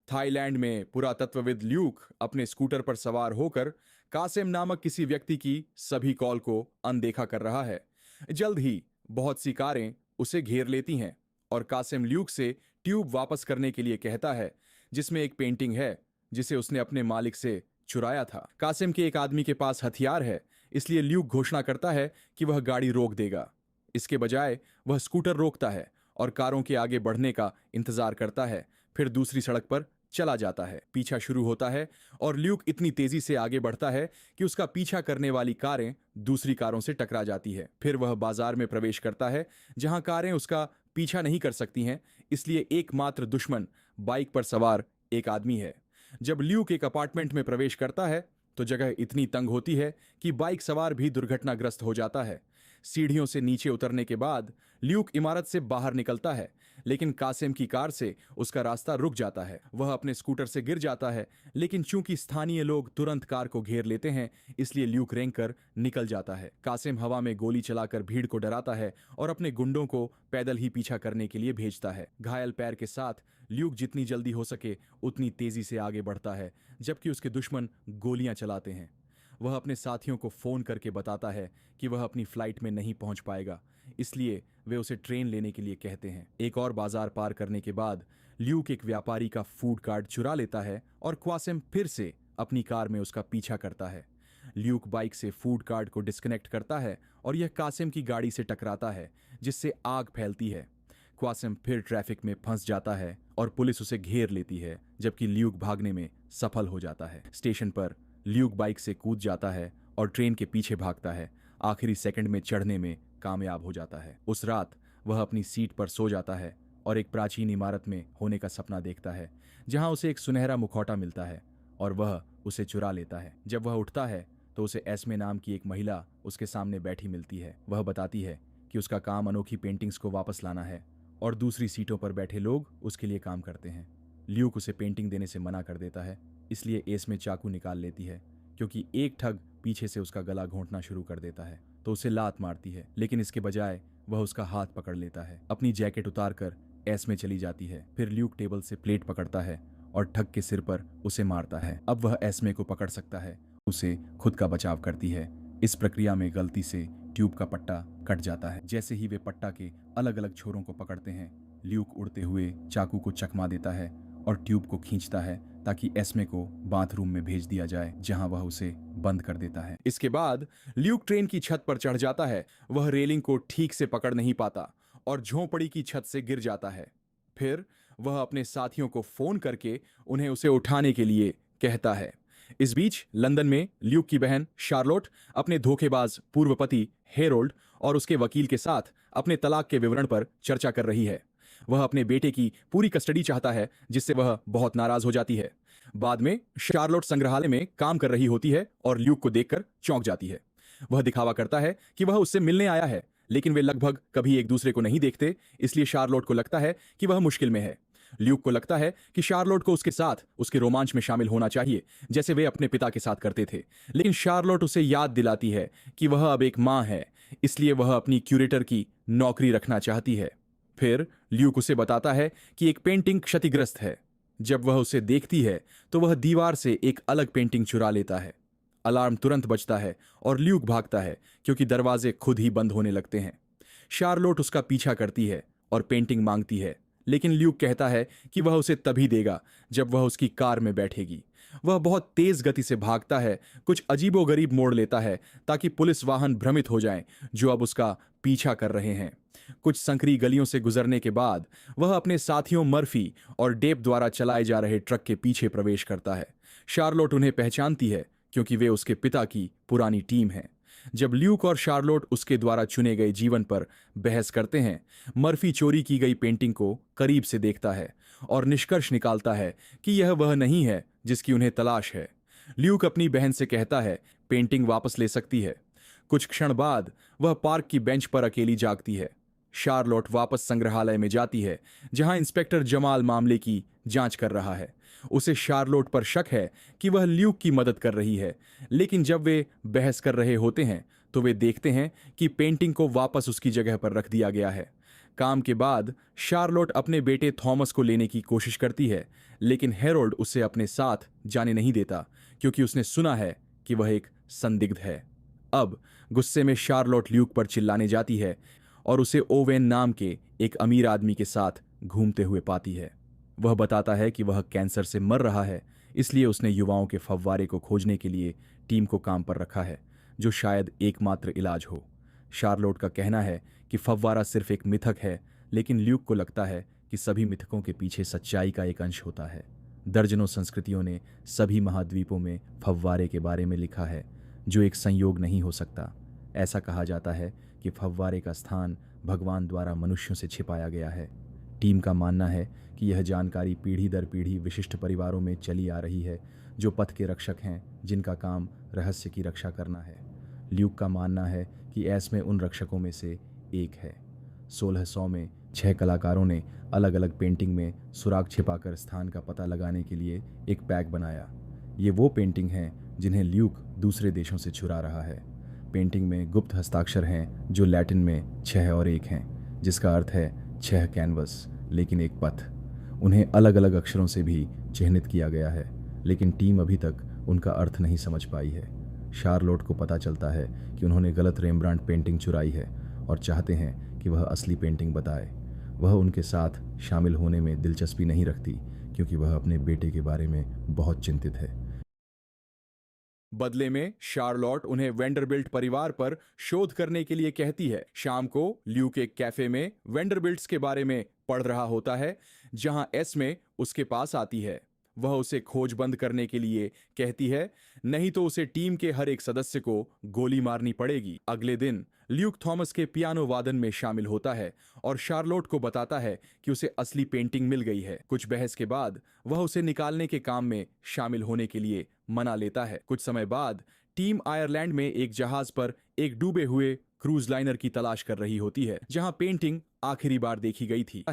Thailand में पुरातत्वविद Luke अपने scooter पर सवार होकर कासिम नामक किसी व्यक्ति की सभी कॉल को अनदेखा कर रहा है। जल्द ही बहुत सी कारें उसे घेर लेती हैं और कासिम ल्यूक से ट्यूब वापस करने के लिए कहता है, जिसमें एक पेंटिंग है जिसे उसने अपने मालिक से चुराया था। कासिम के एक आदमी के पास हथियार है, इसलिए ल्यूक घोषणा करता है कि वह गाड़ी रोक देगा। इसके बजाय वह स्कूटर रोकता है और कारों के आगे बढ़ने का इंतजार करता है, फिर दूसरी सड़क पर चला जाता है। पीछा शुरू होता है और ल्यूक इतनी तेजी से आगे बढ़ता है कि उसका पीछा करने वाली कारें दूसरी कारों से टकरा जाती है। फिर वह बाजार में प्रवेश करता है जहां कारें उसका पीछा नहीं कर सकती हैं, इसलिए एकमात्र दुश्मन बाइक पर सवार एक आदमी है। जब ल्यूक एक अपार्टमेंट में प्रवेश करता है तो जगह इतनी तंग होती है कि बाइक सवार भी दुर्घटनाग्रस्त हो जाता है। सीढ़ियों से नीचे उतरने के बाद ल्यूक इमारत से बाहर निकलता है, लेकिन कासिम की कार से उसका रास्ता रुक जाता है। वह अपने स्कूटर से गिर जाता है, लेकिन चूंकि स्थानीय लोग तुरंत कार को घेर लेते हैं, इसलिए ल्यूक रेंग कर निकल जाता है। कासिम हवा में गोली चलाकर भीड़ को डराता है और अपने गुंडों को पैदल ही पीछा करने के लिए भेजता है। घायल पैर के साथ ल्यूक जितनी जल्दी हो सके उतनी तेजी से आगे बढ़ता है, जबकि उसके दुश्मन गोलियां चलाते हैं। वह अपने साथियों को फोन करके बताता है कि वह अपनी फ्लाइट में नहीं पहुंच पाएगा, इसलिए वे उसे ट्रेन लेने के लिए कहते हैं। एक और बाजार पार करने के बाद ल्यूक एक व्यापारी का फूड कार्ड चुरा लेता है और क्वासिम फिर से अपनी कार में उसका पीछा करता है। ल्यूक बाइक से फूड कार्ड को डिस्कनेक्ट करता है और यह कासिम की गाड़ी से टकराता है, जिससे आग फैलती है। क्वासिम फिर ट्रैफिक में फंस जाता है और पुलिस उसे घेर लेती है, जबकि ल्यूक भागने में सफल हो जाता है। स्टेशन पर ल्यूक बाइक से कूद जाता है और ट्रेन के पीछे भागता है। आखिरी सेकंड में चढ़ने में कामयाब हो जाता है। उस रात वह अपनी सीट पर सो जाता है और एक प्राचीन इमारत में होने का सपना देखता है, जहां उसे एक सुनहरा मुखौटा मिलता है और वह उसे चुरा लेता है। जब वह उठता है तो उसे एस्मे नाम की एक महिला उसके सामने बैठी मिलती है। वह बताती है कि उसका काम अनोखी पेंटिंग्स को वापस लाना है और दूसरी सीटों पर बैठे लोग उसके लिए काम करते हैं। ल्यूक उसे पेंटिंग देने से मना कर देता है, इसलिए एस्मे चाकू निकाल लेती है। क्योंकि एक ठग पीछे से उसका गला घोंटना शुरू कर देता है तो उसे लात मारती है, लेकिन इसके बजाय वह उसका हाथ पकड़ लेता है। अपनी जैकेट उतारकर एस्मे चली जाती है। फिर ल्यूक टेबल से प्लेट पकड़ता है और ठग के सिर पर उसे मारता है। अब वह एस्मे को पकड़ सकता है, उसे खुद का बचाव करती है। इस प्रक्रिया में गलती से ट्यूब का पट्टा कट जाता है। जैसे ही वे पट्टा के अलग अलग छोरों को पकड़ते हैं, ल्यूक उड़ते हुए चाकू को चकमा देता है और ट्यूब को खींचता है ताकि एस्मे को बाथरूम में भेज दिया जाए, जहां वह उसे बंद कर देता है। इसके बाद ल्यूक ट्रेन की छत पर चढ़ जाता है। वह रेलिंग को ठीक से पकड़ नहीं पाता और झोंपड़ी की छत से गिर जाता है। फिर वह अपने साथियों को फोन करके उन्हें उसे उठाने के लिए कहता है। इस बीच लंदन में ल्यूक की बहन शार्लोट अपने धोखेबाज पूर्व पति हेरोल्ड और उसके वकील के साथ अपने तलाक के विवरण पर चर्चा कर रही है। वह अपने बेटे की पूरी कस्टडी चाहता है, जिससे वह बहुत नाराज हो जाती है। बाद में शार्लोट संग्रहालय में काम कर रही होती है और ल्यूक को देखकर चौंक जाती है। वह दिखावा करता है कि वह उससे मिलने आया है, लेकिन वे लगभग कभी एक दूसरे को नहीं देखते, इसलिए शार्लोट को लगता है कि वह मुश्किल में है। ल्यूक को लगता है कि शार्लोट को उसके साथ उसके रोमांच में शामिल होना चाहिए, जैसे वे अपने पिता के साथ करते थे। लेकिन शार्लोट उसे याद दिलाती है कि वह अब एक मां है, इसलिए वह अपनी क्यूरेटर की नौकरी रखना चाहती है। फिर ल्यूक उसे बताता है कि एक पेंटिंग क्षतिग्रस्त है। जब वह उसे देखती है तो वह दीवार से एक अलग पेंटिंग चुरा लेता है। अलार्म तुरंत बजता है और ल्यूक भागता है, क्योंकि दरवाजे खुद ही बंद होने लगते हैं। शार्लोट उसका पीछा करती है और पेंटिंग मांगती है, लेकिन ल्यूक कहता है कि वह उसे तभी देगा जब वह उसकी कार में बैठेगी। वह बहुत तेज गति से भागता है, कुछ अजीबोगरीब मोड़ लेता है ताकि पुलिस वाहन भ्रमित हो जाएं, जो अब उसका पीछा कर रहे हैं। कुछ संकरी गलियों से गुजरने के बाद वह अपने साथियों मर्फी और डेप द्वारा चलाए जा रहे ट्रक के पीछे प्रवेश करता है। शार्लोट उन्हें पहचानती है, क्योंकि वे उसके पिता की पुरानी टीम है। जब ल्यूक और शार्लोट उसके द्वारा चुने गए जीवन पर बहस करते हैं, मर्फी चोरी की गई पेंटिंग को करीब से देखता है और निष्कर्ष निकालता है कि यह वह नहीं है जिसकी उन्हें तलाश है। ल्यूक अपनी बहन से कहता है पेंटिंग वापस ले सकती है। कुछ क्षण बाद वह पार्क की बेंच पर अकेली जागती है। शार्लोट वापस संग्रहालय में जाती है, जहां इंस्पेक्टर जमाल मामले की जांच कर रहा है। उसे शार्लोट पर शक है कि वह ल्यूक की मदद कर रही है, लेकिन जब वे बहस कर रहे होते हैं तो वे देखते हैं कि पेंटिंग को वापस उसकी जगह पर रख दिया गया है। काम के बाद शार्लोट अपने बेटे थॉमस को लेने की कोशिश करती है, लेकिन हेरोल्ड उसे अपने साथ जाने नहीं देता क्योंकि उसने सुना है कि वह एक संदिग्ध है। अब गुस्से में शार्लोट ल्यूक पर चिल्लाने जाती है और उसे ओवेन नाम के एक अमीर आदमी के साथ घूमते हुए पाती है। वह बताता है कि वह कैंसर से मर रहा है, इसलिए उसने युवाओं के फव्वारे को खोजने के लिए टीम को काम पर रखा है, जो शायद एकमात्र इलाज हो। शार्लोट का कहना है कि फव्वारा सिर्फ एक मिथक है, लेकिन ल्यूक को लगता है कि सभी मिथकों के पीछे सच्चाई का एक अंश होता है। दर्जनों संस्कृतियों ने सभी महाद्वीपों में फव्वारे के बारे में लिखा है, जो एक संयोग नहीं हो सकता। ऐसा कहा जाता है कि फव्वारे का स्थान भगवान द्वारा मनुष्यों से छिपाया गया है। टीम का मानना है कि यह जानकारी पीढ़ी दर पीढ़ी विशिष्ट परिवारों में चली आ रही है, जो पथ के रक्षक हैं, जिनका काम रहस्य की रक्षा करना है। ल्यूक का मानना है कि एस्मे उन रक्षकों में से एक है। 1600 में 6 कलाकारों ने अलग अलग पेंटिंग में सुराग छिपाकर स्थान का पता लगाने के लिए एक पैक बनाया। ये वो पेंटिंग हैं जिन्हें ल्यूक दूसरे देशों से चुरा रहा है। पेंटिंग में गुप्त हस्ताक्षर हैं जो लैटिन में 6 और 1 हैं, जिसका अर्थ है 6 कैनवस लेकिन एक पथ। उन्हें अलग अलग अक्षरों से भी चिह्नित किया गया है, लेकिन टीम अभी तक उनका अर्थ नहीं समझ पाई है। शार्लोट को पता चलता है कि उन्होंने गलत रेम्ब्रांड पेंटिंग चुराई है और चाहते हैं कि वह असली पेंटिंग बताए। वह उनके साथ शामिल होने में दिलचस्पी नहीं रखती क्योंकि वह अपने बेटे के बारे में बहुत चिंतित है। बदले में शार्लोट उन्हें वेंडरबिल्ट परिवार पर शोध करने के लिए कहती है। शाम को ल्यूक एक कैफे में वेंडरबिल्ट्स के बारे में पढ़ रहा होता है, जहां एस्मे उसके पास आती है। वह उसे खोज बंद करने के लिए कहती है, नहीं तो उसे टीम के हर एक सदस्य को गोली मारनी पड़ेगी। अगले दिन ल्यूक थॉमस के पियानो वादन में शामिल होता है और शार्लोट को बताता है कि उसे असली पेंटिंग मिल गई है। कुछ बहस के बाद वह उसे निकालने के काम में शामिल होने के लिए मना लेता है। कुछ समय बाद टीम आयरलैंड में एक जहाज पर एक डूबे हुए क्रूज लाइनर की तलाश कर रही होती है, जहां पेंटिंग आखिरी बार देखी गई थी।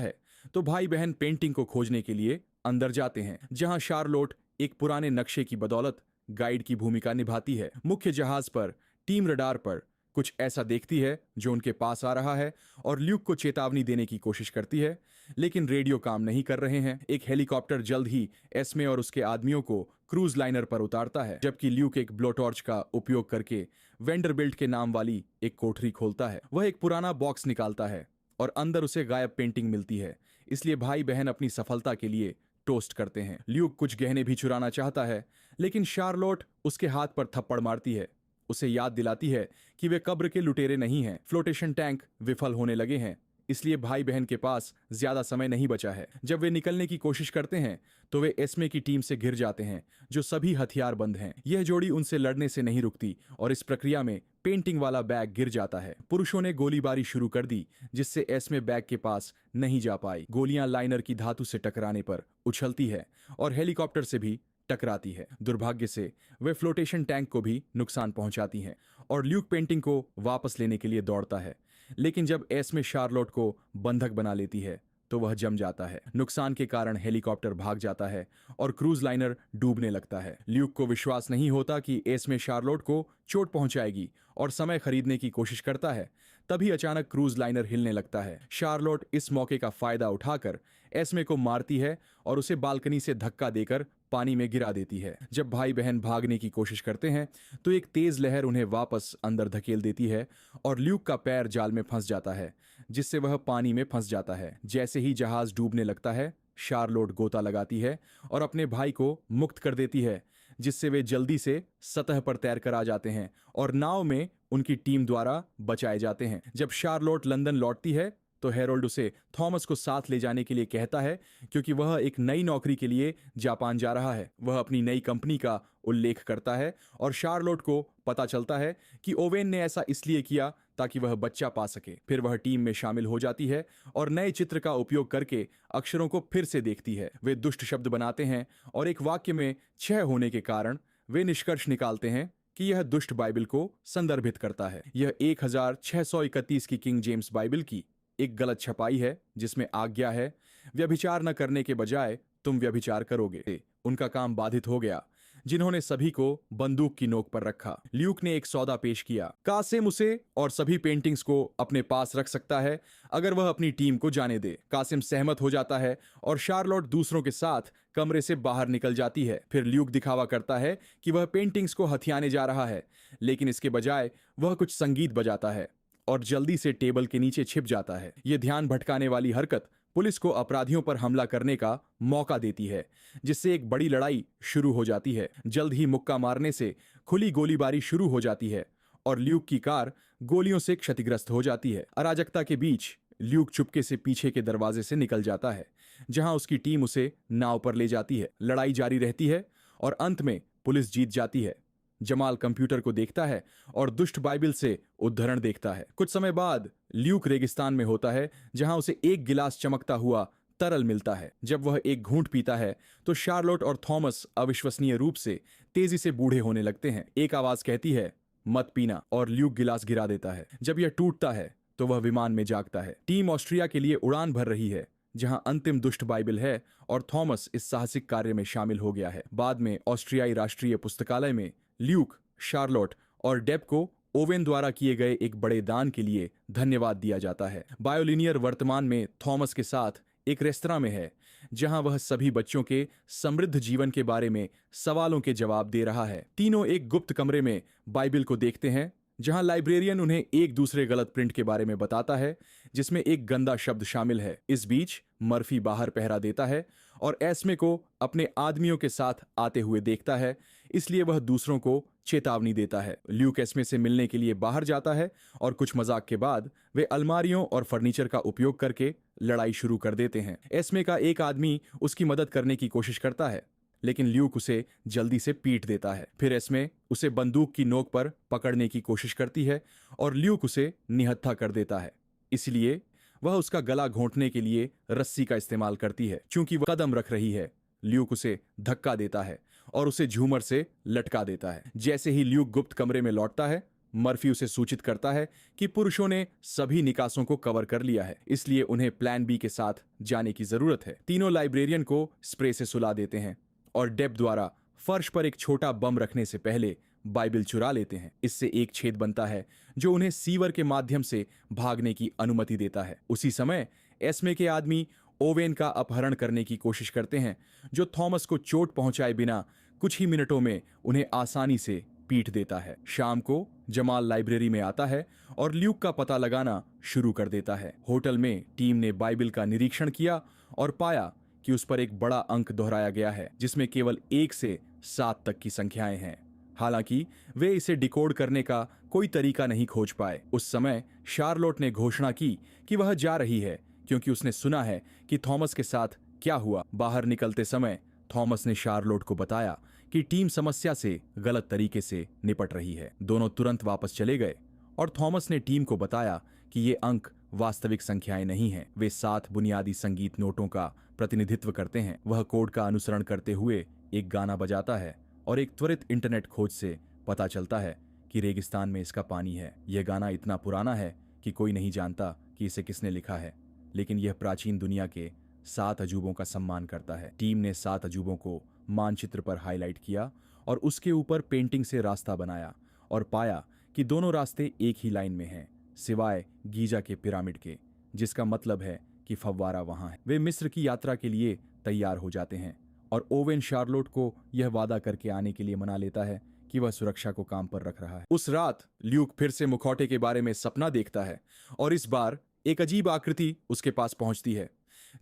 तो भाई बहन पेंटिंग को खोजने के लिए अंदर जाते हैं, जहां शार्लोट एक पुराने नक्शे की बदौलत गाइड की भूमिका निभाती है। मुख्य जहाज पर टीम रडार पर कुछ ऐसा देखती है जो उनके पास आ रहा है और ल्यूक को चेतावनी देने की कोशिश करती है, लेकिन रेडियो काम नहीं कर रहे हैं। एक हेलीकॉप्टर जल्द ही एस्मे और उसके आदमियों को क्रूज लाइनर पर उतारता है, जबकि ल्यूक एक ब्लोटॉर्च का उपयोग करके वेंडरबिल्ट के नाम वाली एक कोठरी खोलता है। वह एक पुराना बॉक्स निकालता है और अंदर उसे गायब पेंटिंग मिलती है, इसलिए भाई बहन अपनी सफलता के लिए टोस्ट करते हैं। ल्यूक कुछ गहने भी चुराना चाहता है, लेकिन शार्लोट उसके हाथ पर थप्पड़ मारती है, उसे याद दिलाती है कि वे कब्र के लुटेरे नहीं हैं। फ्लोटेशन टैंक विफल होने लगे हैं, इसलिए भाई बहन के पास ज्यादा समय नहीं बचा है। जब वे निकलने की कोशिश करते हैं तो वे एस्मे की टीम से घिर जाते हैं, जो सभी हथियार बंद हैं। यह जोड़ी उनसे लड़ने से नहीं रुकती और इस प्रक्रिया में पेंटिंग वाला बैग गिर जाता है। पुरुषों ने गोलीबारी शुरू कर दी, जिससे एस्मे बैग के पास नहीं जा पाई। गोलियां लाइनर की धातु से टकराने पर उछलती है और हेलीकॉप्टर से भी टकराती है। दुर्भाग्य से वे फ्लोटेशन टैंक को भी नुकसान पहुंचाती हैं और ल्यूक पेंटिंग को वापस लेने के लिए दौड़ता है, लेकिन जब एस्मे शार्लोट को बंधक बना लेती है तो वह जम जाता है। नुकसान के कारण हेलीकॉप्टर भाग जाता है और क्रूज लाइनर डूबने लगता है। ल्यूक को विश्वास नहीं होता कि एस्मे शार्लोट को चोट पहुंचाएगी और समय खरीदने की कोशिश करता है। तभी अचानक क्रूज लाइनर हिलने लगता है। शार्लोट इस मौके का फायदा उठाकर एस्मे को मारती है और उसे बालकनी से धक्का देकर पानी में गिरा देती है। जब भाई बहन भागने की कोशिश करते हैं तो एक तेज लहर उन्हें वापस अंदर धकेल देती है और ल्यूक का पैर जाल में फंस जाता है, जिससे वह पानी में फंस जाता है। जैसे ही जहाज डूबने लगता है, शार्लोट गोता लगाती है और अपने भाई को मुक्त कर देती है, जिससे वे जल्दी से सतह पर तैर कर आ जाते हैं और नाव में उनकी टीम द्वारा बचाए जाते हैं। जब शार्लोट लंदन लौटती है तो हेरोल्ड उसे थॉमस को साथ ले जाने के लिए कहता है, क्योंकि वह एक नई नौकरी के लिए जापान जा रहा है। वह अपनी नई कंपनी का उल्लेख करता है और शार्लोट को पता चलता है कि ओवेन ने ऐसा इसलिए किया ताकि वह बच्चा पा सके। फिर वह टीम में शामिल हो जाती है और नए चित्र का उपयोग करके अक्षरों को फिर से देखती है। वे दुष्ट शब्द बनाते हैं और एक वाक्य में 6 होने के कारण वे निष्कर्ष निकालते हैं कि यह दुष्ट बाइबल को संदर्भित करता है। यह 1631 की किंग जेम्स बाइबल की एक गलत छपाई है, जिसमें आज्ञा है, व्यभिचार न करने के बजाय तुम व्यभिचार करोगे। उनका काम बाधित हो गया जिन्होंने सभी को बंदूक की नोक पर रखा। ल्यूक ने एक सौदा पेश किया। कासिम उसे और सभी पेंटिंग्स को अपने पास रख सकता है अगर वह अपनी टीम को जाने दे। कासिम सहमत हो जाता है और शार्लोट दूसरों के साथ कमरे से बाहर निकल जाती है। फिर ल्यूक दिखावा करता है कि वह पेंटिंग्स को हथियाने जा रहा है, लेकिन इसके बजाय वह कुछ संगीत बजाता है और जल्दी से टेबल के नीचे छिप जाता है। यह ध्यान भटकाने वाली हरकत पुलिस को अपराधियों पर हमला करने का मौका देती है, जिससे एक बड़ी लड़ाई शुरू हो जाती है। जल्द ही मुक्का मारने से खुली गोलीबारी शुरू हो जाती है और ल्यूक की कार गोलियों से क्षतिग्रस्त हो जाती है। अराजकता के बीच ल्यूक चुपके से पीछे के दरवाजे से निकल जाता है, जहां उसकी टीम उसे नाव पर ले जाती है। लड़ाई जारी रहती है और अंत में पुलिस जीत जाती है। जमाल कंप्यूटर को देखता है और दुष्ट बाइबिल से उद्धरण देखता है। कुछ समय बाद ल्यूक रेगिस्तान में होता है, जहां उसे एक गिलास चमकता हुआ तरल मिलता है। जब वह एक घूंट पीता है तो शार्लोट और थॉमस अविश्वसनीय रूप से तेजी से बूढ़े होने लगते हैं। एक आवाज कहती है, मत पीना, और ल्यूक गिलास गिरा देता है। जब यह टूटता है तो वह विमान में जागता है। टीम ऑस्ट्रिया के लिए उड़ान भर रही है, जहां अंतिम दुष्ट बाइबिल है और थॉमस इस साहसिक कार्य में शामिल हो गया है। बाद में ऑस्ट्रियाई राष्ट्रीय पुस्तकालय में ल्यूक, शार्लोट और डेब को ओवेन द्वारा किए गए एक बड़े दान के लिए धन्यवाद दिया जाता है। बायोलिनियर वर्तमान में थॉमस के साथ एक रेस्तरां में है, जहां वह सभी बच्चों के समृद्ध जीवन के बारे में सवालों के जवाब दे रहा है। तीनों एक गुप्त कमरे में बाइबिल को देखते हैं, जहां लाइब्रेरियन उन्हें एक दूसरे गलत प्रिंट के बारे में बताता है, जिसमें एक गंदा शब्द शामिल है। इस बीच मर्फी बाहर पहरा देता है और एस्मे को अपने आदमियों के साथ आते हुए देखता है, इसलिए वह दूसरों को चेतावनी देता है। ल्यूक एस्मे से मिलने के लिए बाहर जाता है और कुछ मजाक के बाद वे अलमारियों और फर्नीचर का उपयोग करके लड़ाई शुरू कर देते हैं। एस्मे का एक आदमी उसकी मदद करने की कोशिश करता है, लेकिन ल्यूक उसे जल्दी से पीट देता है। फिर एस्मे उसे बंदूक की नोक पर पकड़ने की कोशिश करती है और ल्यूक उसे निहत्था कर देता है। इसलिए वह उसका गला घोंटने के लिए रस्सी का इस्तेमाल करती है। चूंकि वह कदम रख रही है, ल्यूक उसे धक्का देता है और उसे झूमर से लटका देता है। जैसे ही ल्यूक गुप्त कमरे में लौटता है, मर्फी उसे सूचित करता है कि पुरुषों ने सभी निकासों को कवर कर लिया है, इसलिए उन्हें प्लान बी के साथ जाने की जरूरत है। तीनों लाइब्रेरियन को स्प्रे से सुला देते हैं और डेब द्वारा फर्श पर एक छोटा बम रखने से पहले बाइबिल चुरा लेते हैं। इससे एक छेद बनता है जो उन्हें सीवर के माध्यम से भागने की अनुमति देता है। उसी समय एस्मे के आदमी ओवेन का अपहरण करने की कोशिश करते हैं, जो थॉमस को चोट पहुंचाए बिना कुछ ही मिनटों में उन्हें आसानी से पीट देता है। शाम को जमाल लाइब्रेरी में आता है और ल्यूक का पता लगाना शुरू कर देता है। होटल में टीम ने बाइबिल का निरीक्षण किया और पाया कि उस पर एक बड़ा अंक दोहराया गया है, जिसमें केवल 1 से 7 तक की संख्याएं हैं। हालांकि वे इसे डिकोड करने का कोई तरीका नहीं खोज पाए। उस समय शार्लोट ने घोषणा की कि वह जा रही है, क्योंकि उसने सुना है कि थॉमस के साथ क्या हुआ। बाहर निकलते समय थॉमस ने शार्लोट को बताया कि टीम समस्या से गलत तरीके से निपट रही है। दोनों तुरंत वापस चले गए और थॉमस ने टीम को बताया कि ये अंक वास्तविक संख्याएं नहीं हैं, वे 7 बुनियादी संगीत नोटों का प्रतिनिधित्व करते हैं। वह कोड का अनुसरण करते हुए एक गाना बजाता है और एक त्वरित इंटरनेट खोज से पता चलता है कि रेगिस्तान में इसका पानी है। यह गाना इतना पुराना है कि कोई नहीं जानता कि इसे किसने लिखा है, लेकिन यह प्राचीन दुनिया के 7 अजूबों का सम्मान करता है। टीम ने 7 अजूबों को मानचित्र पर हाईलाइट किया और उसके ऊपर पेंटिंग से रास्ता बनाया और पाया कि दोनों रास्ते एक ही लाइन में हैं, सिवाय गीजा के पिरामिड के, जिसका मतलब है कि फव्वारा वहां है। वे मिस्र की यात्रा के लिए तैयार हो जाते हैं और ओवेन शार्लोट को यह वादा करके आने के लिए मना लेता है कि वह सुरक्षा को काम पर रख रहा है। उस रात ल्यूक फिर से मुखौटे के बारे में सपना देखता है और इस बार एक अजीब आकृति उसके पास पहुंचती है।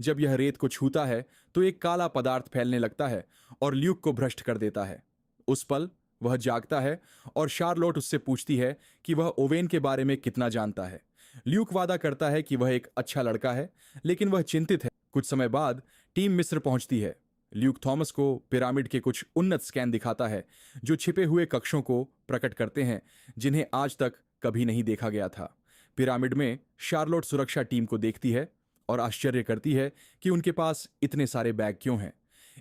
जब यह रेत को छूता है तो एक काला पदार्थ फैलने लगता है और ल्यूक को भ्रष्ट कर देता है। उस पल वह जागता है और शार्लोट उससे पूछती है कि वह ओवेन के बारे में कितना जानता है। ल्यूक वादा करता है कि वह एक अच्छा लड़का है, लेकिन वह चिंतित है। कुछ समय बाद टीम मिस्र पहुंचती है। ल्यूक थॉमस को पिरामिड के कुछ उन्नत स्कैन दिखाता है, जो छिपे हुए कक्षों को प्रकट करते हैं जिन्हें आज तक कभी नहीं देखा गया था। पिरामिड में शार्लोट सुरक्षा टीम को देखती है और आश्चर्य करती है कि उनके पास इतने सारे बैग क्यों हैं।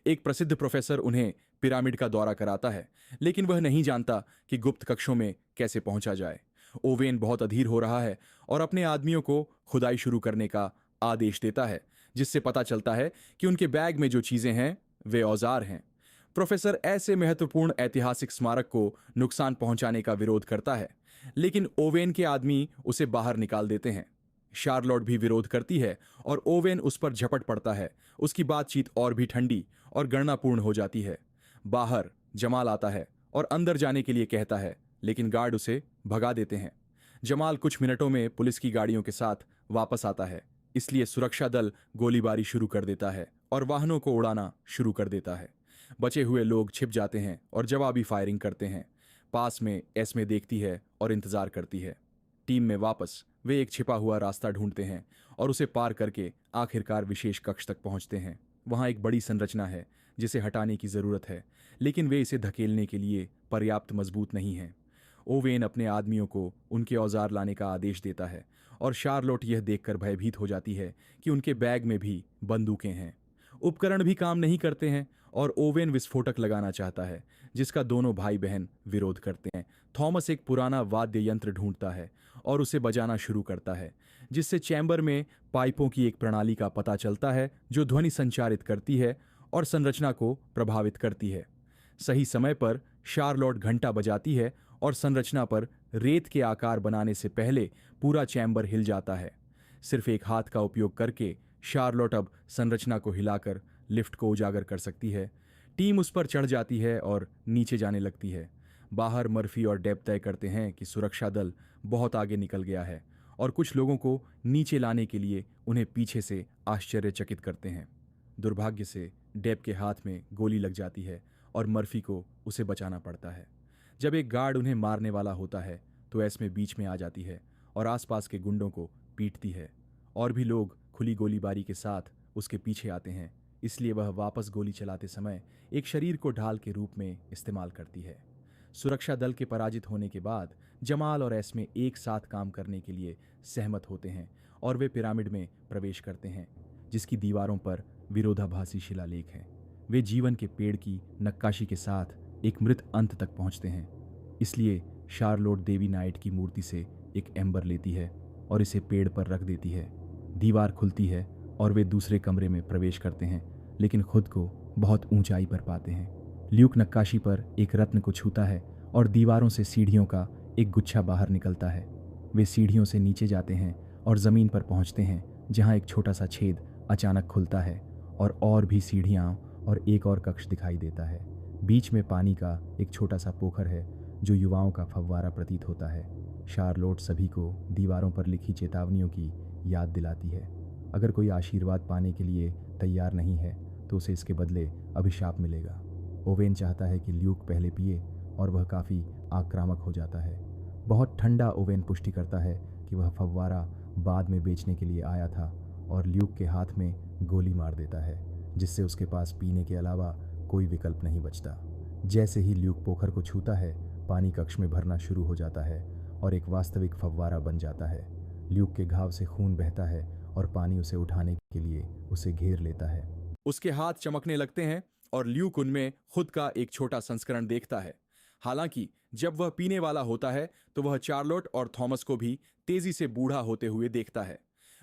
एक प्रसिद्ध प्रोफेसर उन्हें पिरामिड का दौरा कराता है, लेकिन वह नहीं जानता कि गुप्त कक्षों में कैसे पहुंचा जाए। ओवेन बहुत अधीर हो रहा है और अपने आदमियों को खुदाई शुरू करने का आदेश देता है, जिससे पता चलता है कि उनके बैग में जो चीजें हैं वे औजार हैं। प्रोफेसर ऐसे महत्वपूर्ण ऐतिहासिक स्मारक को नुकसान पहुंचाने का विरोध करता है, लेकिन ओवेन के आदमी उसे बाहर निकाल देते हैं। शार्लोट भी विरोध करती है और ओवेन उस पर झपट पड़ता है। उसकी बातचीत और भी ठंडी और गणनापूर्ण हो जाती है। बाहर जमाल आता है और अंदर जाने के लिए कहता है, लेकिन गार्ड उसे भगा देते हैं। जमाल कुछ मिनटों में पुलिस की गाड़ियों के साथ वापस आता है, इसलिए सुरक्षा दल गोलीबारी शुरू कर देता है और वाहनों को उड़ाना शुरू कर देता है। बचे हुए लोग छिप जाते हैं और जवाबी फायरिंग करते हैं। पास में एस्मे देखती है और इंतजार करती है। टीम में वापस वे एक छिपा हुआ रास्ता ढूंढते हैं और उसे पार करके आखिरकार विशेष कक्ष तक पहुंचते हैं। वहां एक बड़ी संरचना है जिसे हटाने की जरूरत है, लेकिन वे इसे धकेलने के लिए पर्याप्त मजबूत नहीं हैं। ओवेन अपने आदमियों को उनके औजार लाने का आदेश देता है और शार्लोट यह देखकर भयभीत हो जाती है कि उनके बैग में भी बंदूकें हैं। उपकरण भी काम नहीं करते हैं और ओवेन विस्फोटक लगाना चाहता है, जिसका दोनों भाई बहन विरोध करते हैं। थॉमस एक पुराना वाद्य यंत्र ढूंढता है और उसे बजाना शुरू करता है, जिससे चैम्बर में पाइपों की एक प्रणाली का पता चलता है जो ध्वनि संचारित करती है और संरचना को प्रभावित करती है। सही समय पर शार्लोट घंटा बजाती है और संरचना पर रेत के आकार बनाने से पहले पूरा चैम्बर हिल जाता है। सिर्फ एक हाथ का उपयोग करके शार्लोट अब संरचना को हिलाकर लिफ्ट को उजागर कर सकती है। टीम उस पर चढ़ जाती है और नीचे जाने लगती है। बाहर मर्फी और डेब तय करते हैं कि सुरक्षा दल बहुत आगे निकल गया है और कुछ लोगों को नीचे लाने के लिए उन्हें पीछे से आश्चर्यचकित करते हैं। दुर्भाग्य से डेब के हाथ में गोली लग जाती है और मर्फी को उसे बचाना पड़ता है। जब एक गार्ड उन्हें मारने वाला होता है तो एस्मे बीच में आ जाती है और आसपास के गुंडों को पीटती है। और भी लोग खुली गोलीबारी के साथ उसके पीछे आते हैं, इसलिए वह वापस गोली चलाते समय एक शरीर को ढाल के रूप में इस्तेमाल करती है। सुरक्षा दल के पराजित होने के बाद जमाल और एस्मे एक साथ काम करने के लिए सहमत होते हैं और वे पिरामिड में प्रवेश करते हैं, जिसकी दीवारों पर विरोधाभासी शिलालेख हैं। वे जीवन के पेड़ की नक्काशी के साथ एक मृत अंत तक पहुंचते हैं। इसलिए शार्लोट देवी नाइट की मूर्ति से एक एम्बर लेती है और इसे पेड़ पर रख देती है। दीवार खुलती है और वे दूसरे कमरे में प्रवेश करते हैं, लेकिन खुद को बहुत ऊंचाई पर पाते हैं। ल्यूक नक्काशी पर एक रत्न को छूता है और दीवारों से सीढ़ियों का एक गुच्छा बाहर निकलता है। वे सीढ़ियों से नीचे जाते हैं और ज़मीन पर पहुंचते हैं, जहां एक छोटा सा छेद अचानक खुलता है और भी सीढ़ियाँ और एक और कक्ष दिखाई देता है। बीच में पानी का एक छोटा सा पोखर है जो युवाओं का फव्वारा प्रतीत होता है। शार्लोट सभी को दीवारों पर लिखी चेतावनियों की याद दिलाती है। अगर कोई आशीर्वाद पाने के लिए तैयार नहीं है तो उसे इसके बदले अभिशाप मिलेगा। ओवेन चाहता है कि ल्यूक पहले पिए और वह काफ़ी आक्रामक हो जाता है। बहुत ठंडा ओवेन पुष्टि करता है कि वह फव्वारा बाद में बेचने के लिए आया था और ल्यूक के हाथ में गोली मार देता है, जिससे उसके पास पीने के अलावा कोई विकल्प नहीं बचता। जैसे ही ल्यूक पोखर को छूता है, पानी कक्ष में भरना शुरू हो जाता है और एक वास्तविक फव्वारा बन जाता है। ल्यूक के घाव से खून बहता है और पानी उसे उठाने के लिए उसे घेर लेता है। उसके हाथ चमकने लगते हैं और ल्यूक उनमें खुद का एक छोटा संस्करण देखता है। हालांकि जब वह पीने वाला होता है तो वह चार्लोट और थॉमस को भी तेजी से बूढ़ा होते हुए देखता है।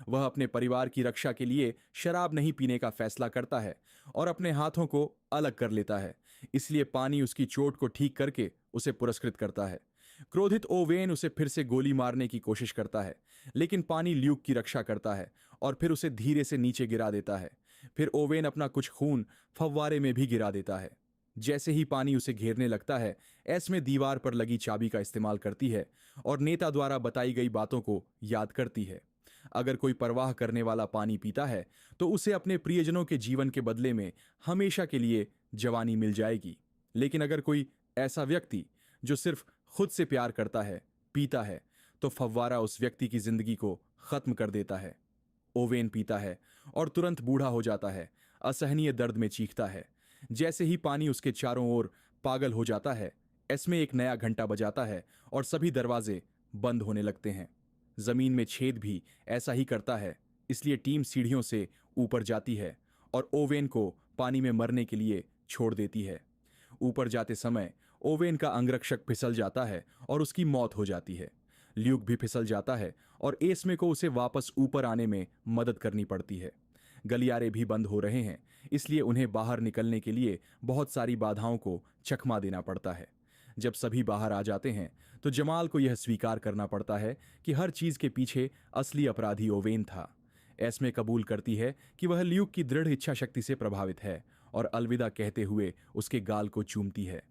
वह अपने परिवार की रक्षा के लिए शराब नहीं पीने का फैसला करता है और अपने हाथों को अलग कर लेता है, इसलिए पानी उसकी चोट को ठीक करके उसे पुरस्कृत करता है। क्रोधित ओवेन उसे फिर से गोली मारने की कोशिश करता है, लेकिन पानी ल्यूक की रक्षा करता है और फिर उसे धीरे से नीचे गिरा देता है। फिर ओवेन अपना कुछ खून फव्वारे में भी गिरा देता है। जैसे ही पानी उसे घेरने लगता है, एस्मे दीवार पर लगी चाबी का इस्तेमाल करती है और नेता द्वारा बताई गई बातों को याद करती है। अगर कोई परवाह करने वाला पानी पीता है तो उसे अपने प्रियजनों के जीवन के बदले में हमेशा के लिए जवानी मिल जाएगी, लेकिन अगर कोई ऐसा व्यक्ति जो सिर्फ खुद से प्यार करता है पीता है तो फव्वारा उस व्यक्ति की जिंदगी को खत्म कर देता है। ओवेन पीता है और तुरंत बूढ़ा हो जाता है, असहनीय दर्द में चीखता है। जैसे ही पानी उसके चारों ओर पागल हो जाता है, एस्मे एक नया घंटा बजाता है और सभी दरवाजे बंद होने लगते हैं। जमीन में छेद भी ऐसा ही करता है, इसलिए टीम सीढ़ियों से ऊपर जाती है और ओवेन को पानी में मरने के लिए छोड़ देती है। ऊपर जाते समय ओवेन का अंगरक्षक फिसल जाता है और उसकी मौत हो जाती है। ल्यूक भी फिसल जाता है और एस्मे को उसे वापस ऊपर आने में मदद करनी पड़ती है। गलियारे भी बंद हो रहे हैं, इसलिए उन्हें बाहर निकलने के लिए बहुत सारी बाधाओं को चकमा देना पड़ता है। जब सभी बाहर आ जाते हैं तो जमाल को यह स्वीकार करना पड़ता है कि हर चीज के पीछे असली अपराधी ओवेन था। एस्मे कबूल करती है कि वह ल्यूक की दृढ़ इच्छा शक्ति से प्रभावित है और अलविदा कहते हुए उसके गाल को चूमती है।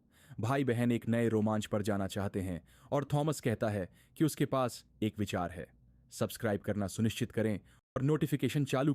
भाई बहन एक नए रोमांच पर जाना चाहते हैं और थॉमस कहता है कि उसके पास एक विचार है। सब्सक्राइब करना सुनिश्चित करें और नोटिफिकेशन चालू करें